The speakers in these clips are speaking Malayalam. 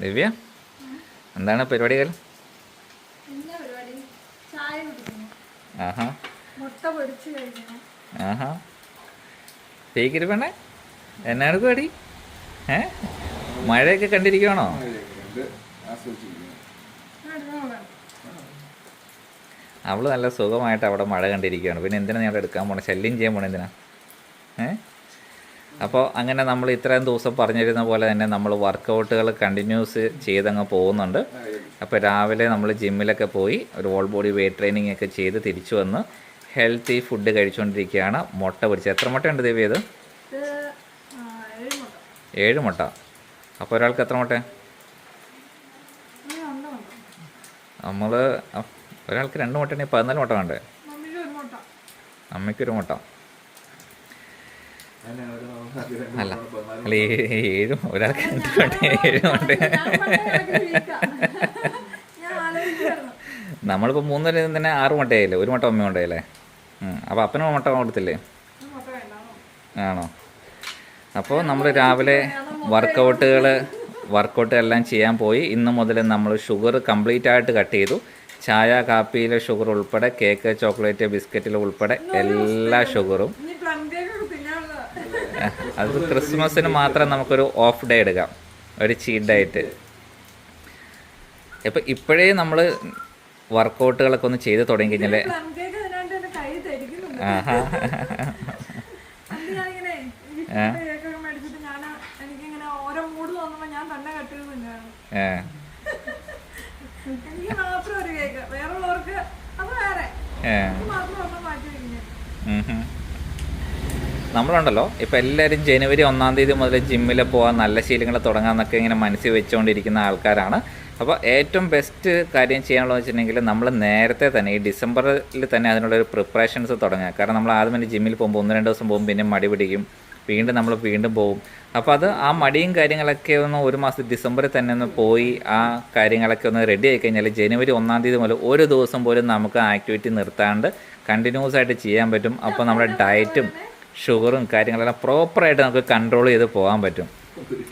ദിവ്യ, എന്താണ് പരിപാടികൾ? ആഹാ ആഹാ തേക്കിരി പെണ്ണേ, എന്നാണ് പേടി? മഴയൊക്കെ കണ്ടിരിക്കുവാണോ? അവള് നല്ല സുഖമായിട്ട് അവിടെ മഴ കണ്ടിരിക്കുകയാണ്. പിന്നെ എന്തിനാ ഞാൻ എടുക്കാൻ പോണേ? ശല്യം ചെയ്യാൻ പോണേ എന്തിനാ? അപ്പോൾ അങ്ങനെ നമ്മൾ ഇത്രയും ദിവസം പറഞ്ഞിരുന്ന പോലെ തന്നെ നമ്മൾ വർക്കൗട്ടുകൾ കണ്ടിന്യൂസ് ചെയ്തങ്ങ് പോകുന്നുണ്ട്. അപ്പോൾ രാവിലെ നമ്മൾ ജിമ്മിലൊക്കെ പോയി ഒരു ഓൾ ബോഡി വെയ്റ്റ് ട്രെയിനിങ് ഒക്കെ ചെയ്ത് തിരിച്ചു വന്ന് ഹെൽത്തി ഫുഡ് കഴിച്ചുകൊണ്ടിരിക്കുകയാണ്. മുട്ട പൊരിച്ചത്. എത്ര മുട്ടയുണ്ട് ദേവി? ഇത് 7 മുട്ട. അപ്പോൾ ഒരാൾക്ക് എത്ര മുട്ട? നമ്മൾ ഒരാൾക്ക് 2 മുട്ടയാണെങ്കിൽ 14 മുട്ട വേണ്ടേ? അമ്മയ്ക്കൊരു മുട്ട. അല്ല 7 ഒരാൾക്ക് 2 മുട്ട, 7 മുട്ട. നമ്മളിപ്പോൾ 3 തന്നെ 6 മുട്ടയായില്ലേ? 1 മുട്ട അമ്മ ഉണ്ടായില്ലേ? അപ്പോൾ അപ്പനും മുട്ട കൊടുത്തില്ലേ? ആണോ? അപ്പോൾ നമ്മൾ രാവിലെ വർക്കൗട്ട് എല്ലാം ചെയ്യാൻ പോയി. ഇന്ന് മുതൽ നമ്മൾ ഷുഗർ കംപ്ലീറ്റ് ആയിട്ട് കട്ട് ചെയ്തു. ചായ കാപ്പിയിലെ ഷുഗർ ഉൾപ്പെടെ, കേക്ക് ചോക്ലേറ്റ് ബിസ്ക്കറ്റിൽ ഉൾപ്പെടെ എല്ലാ ഷുഗറും. അത് ക്രിസ്മസിന് മാത്രം നമുക്കൊരു ഓഫ് ഡേ എടുക്കാം, ഒരു ചീറ്റ് ഡയറ്റ്. ഇപ്പം ഇപ്പോഴേ നമ്മൾ വർക്കൗട്ടുകളൊക്കെ ഒന്ന് ചെയ്ത് തുടങ്ങി കഴിഞ്ഞാൽ നമ്മളുണ്ടല്ലോ ഇപ്പം എല്ലാവരും ജനുവരി 1-ാം തീയതി മുതൽ ജിമ്മിൽ പോകാൻ, നല്ല ശീലങ്ങൾ തുടങ്ങാമെന്നൊക്കെ ഇങ്ങനെ മനസ്സിൽ വെച്ചുകൊണ്ടിരിക്കുന്ന ആൾക്കാരാണ്. അപ്പോൾ ഏറ്റവും ബെസ്റ്റ് കാര്യം ചെയ്യാനുള്ളതെന്ന് വെച്ചിട്ടുണ്ടെങ്കിൽ നമ്മൾ നേരത്തെ തന്നെ ഈ ഡിസംബറിൽ തന്നെ അതിനുള്ളൊരു പ്രിപ്പറേഷൻസ് തുടങ്ങുക. കാരണം നമ്മൾ ആദ്യം തന്നെ ജിമ്മിൽ പോകുമ്പോൾ 1-2 ദിവസം പോകും, പിന്നെ മടി പിടിക്കും, നമ്മൾ വീണ്ടും പോകും. അപ്പോൾ അത് ആ മടിയും കാര്യങ്ങളൊക്കെ ഒന്ന് ഒരു മാസം ഡിസംബറിൽ തന്നെ ഒന്ന് പോയി ആ കാര്യങ്ങളൊക്കെ ഒന്ന് റെഡി ആയി കഴിഞ്ഞാൽ ജനുവരി 1-ാം തീയതി മുതൽ ഒരു ദിവസം പോലും നമുക്ക് ആക്ടിവിറ്റി നിർത്താണ്ട് കണ്ടിന്യൂസ് ആയിട്ട് ചെയ്യാൻ പറ്റും. അപ്പോൾ നമ്മുടെ ഡയറ്റും ഷുഗറും കാര്യങ്ങളെല്ലാം പ്രോപ്പറായിട്ട് നമുക്ക് കൺട്രോൾ ചെയ്ത് പോകാൻ പറ്റും.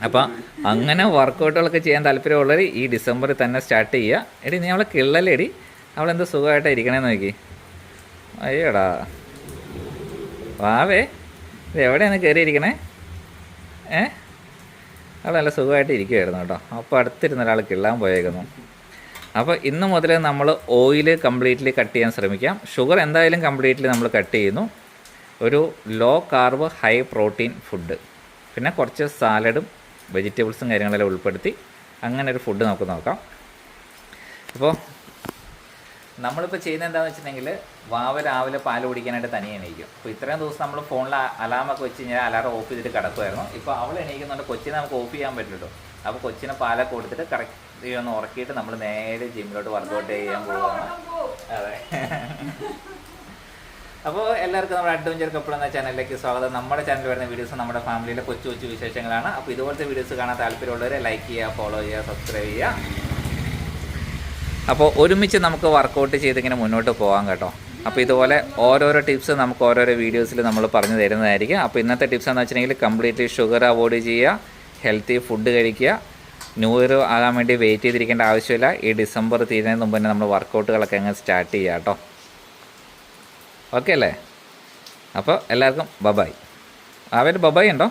അപ്പം അങ്ങനെ വർക്കൗട്ടുകളൊക്കെ ചെയ്യാൻ താല്പര്യമുള്ളവർ ഈ ഡിസംബറിൽ തന്നെ സ്റ്റാർട്ട് ചെയ്യുക. എടി നീ അവളെ കിള്ളല്ലേടി, അവളെന്ത് സുഖമായിട്ടാണ് ഇരിക്കണേന്ന് നോക്കി. അയ്യോടാ വാവേ, ഇത് എവിടെയാണ് കയറിയിരിക്കണേ? അവൾ നല്ല സുഖമായിട്ട് ഇരിക്കുമായിരുന്നു കേട്ടോ. അപ്പോൾ അടുത്തിരുന്ന ഒരാൾ കിള്ളാൻ പോയേക്കുന്നു. അപ്പോൾ ഇന്ന് മുതൽ നമ്മൾ ഓയിൽ കംപ്ലീറ്റ്ലി കട്ട് ചെയ്യാൻ ശ്രമിക്കാം. ഷുഗർ എന്തായാലും കംപ്ലീറ്റ്ലി നമ്മൾ കട്ട് ചെയ്യുന്നു. ഒരു low carb high protein food, പിന്നെ കുറച്ച് സാലഡും വെജിറ്റബിൾസും കാര്യങ്ങളെല്ലാം ഉൾപ്പെടുത്തി അങ്ങനെ ഒരു ഫുഡ് നമുക്ക് നോക്കാം. അപ്പോൾ നമ്മളിപ്പോൾ ചെയ്യുന്നത് എന്താണെന്ന് വെച്ചിട്ടുണ്ടെങ്കിൽ വാവ രാവിലെ പാൽ കുടിക്കാനായിട്ട് തനിയെ എണീക്കും. അപ്പോൾ ഇത്രയും ദിവസം നമ്മൾ ഫോണിൽ അലാമൊക്കെ വെച്ച് കഴിഞ്ഞാൽ അലാറം ഓഫ് ചെയ്തിട്ട് കിടക്കുമായിരുന്നു. ഇപ്പോൾ അവൾ എണീക്കുന്നുണ്ട്. കൊച്ചിനെ നമുക്ക് ഓഫ് ചെയ്യാൻ പറ്റുള്ളൂ. അപ്പോൾ കൊച്ചിനെ പാലൊക്കെ കൊടുത്തിട്ട് കറക്റ്റ് ഒന്ന് ഉറക്കിയിട്ട് നമ്മൾ നേരെ ജിമ്മിലോട്ട് വർക്കൗട്ട് ചെയ്യാൻ പോവുകയാണ്. അതെ. അപ്പോൾ എല്ലാവർക്കും നമ്മുടെ അഡ്വഞ്ചർ കപ്പിൾ എന്ന ചാനലിലേക്ക് സ്വാഗതം. നമ്മുടെ ചാനലിൽ വരുന്ന വീഡിയോസ് നമ്മുടെ ഫാമിലിയിലെ കൊച്ചു കൊച്ചു വിശേഷങ്ങളാണ്. അപ്പോൾ ഇതുപോലത്തെ വീഡിയോസ് കാണാൻ താല്പര്യമുള്ളവരെ ലൈക്ക് ചെയ്യുക, ഫോളോ ചെയ്യുക, സബ്സ്ക്രൈബ് ചെയ്യുക. അപ്പോൾ ഒരുമിച്ച് നമുക്ക് വർക്കൗട്ട് ചെയ്തിങ്ങനെ മുന്നോട്ട് പോകാം കേട്ടോ. അപ്പോൾ ഇതുപോലെ ഓരോരോ ടിപ്സ് നമുക്ക് ഓരോരോ വീഡിയോസിൽ നമ്മൾ പറഞ്ഞു തരുന്നതായിരിക്കും. അപ്പോൾ ഇന്നത്തെ ടിപ്സ് എന്ന് വെച്ചിട്ടുണ്ടെങ്കിൽ കംപ്ലീറ്റ്ലി ഷുഗർ അവോയ്ഡ് ചെയ്യുക, ഹെൽത്തി ഫുഡ് കഴിക്കുക, ന്യൂ ഇയർ ആകാൻ വേണ്ടി വെയിറ്റ് ചെയ്തിരിക്കേണ്ട ആവശ്യമില്ല. ഈ ഡിസംബർ തീരുന്നതിന് മുമ്പ് തന്നെ നമ്മൾ വർക്കൗട്ടുകളൊക്കെ അങ്ങ് സ്റ്റാർട്ട് ചെയ്യുക കേട്ടോ. ഓക്കെ അല്ലേ? അപ്പോൾ എല്ലാവർക്കും ബബായ്. അവർ ബബായ് ഉണ്ടോ?